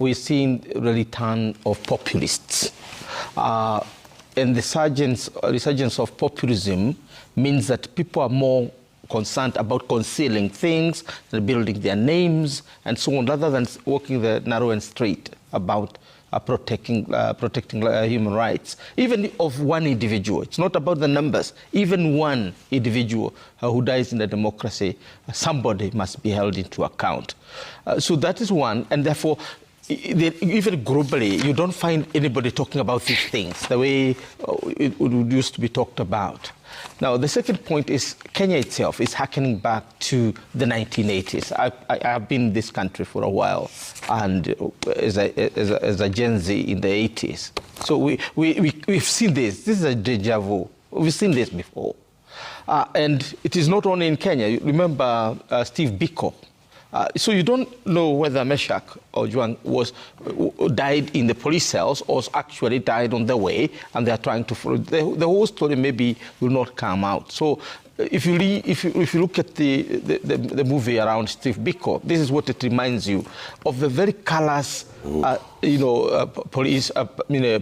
we're seeing the return of populists. And the resurgence of populism means that people are more concerned about concealing things, building their names, and so on, rather than walking the narrow and straight about protecting human rights, even of one individual. It's not about the numbers. Even one individual who dies in a democracy, somebody must be held into account. So that is one, and therefore, even globally, you don't find anybody talking about these things the way it used to be talked about. Now, the second point is Kenya itself is harkening back to the 1980s. I have been in this country for a while, and as a Gen Z in the 80s. So we've seen this. This is a deja vu. We've seen this before. And it is not only in Kenya. You remember Steve Biko. So you don't know whether Meshack Ojwang died in the police cells or actually died on the way, and they are trying to follow. The whole story maybe will not come out. So if you look at the movie around Steve Biko, this is what it reminds you of the very callous,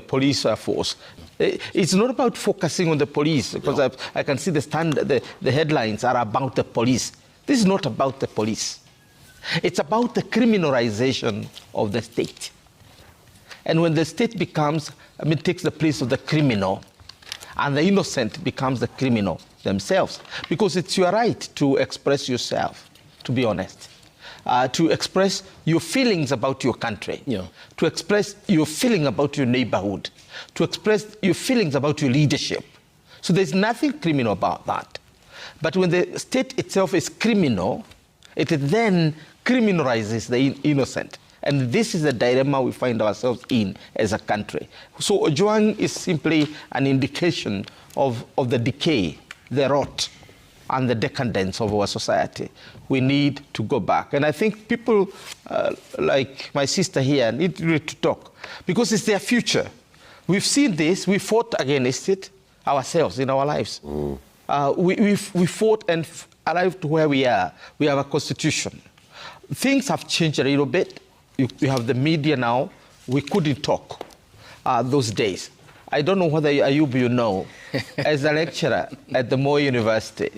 police force. It's not about focusing on the police, because I can see the headlines are about the police. This is not about the police. It's about the criminalization of the state. And when the state takes the place of the criminal, and the innocent becomes the criminal themselves. Because it's your right to express yourself, to be honest. To express your feelings about your country. Yeah. To express your feeling about your neighborhood. To express your feelings about your leadership. So there's nothing criminal about that. But when the state itself is criminal, it then criminalizes the innocent. And this is the dilemma we find ourselves in as a country. So Ojwang is simply an indication of the decay, the rot, and the decadence of our society. We need to go back. And I think people like my sister here need really to talk, because it's their future. We've seen this. We fought against it ourselves in our lives. We fought and arrived to where we are. We have a constitution. Things have changed a little bit. You have the media now. We couldn't talk those days. I don't know whether Ayub, you know, as a lecturer at the Moi University,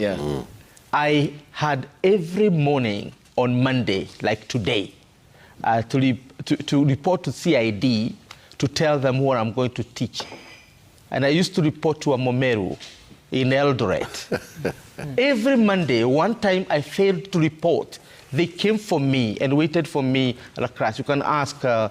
I had every morning on Monday, like today, to report to CID to tell them what I'm going to teach. And I used to report to a Momeru in Eldoret. Every Monday, one time I failed to report. They came for me and waited for me at a class. You can ask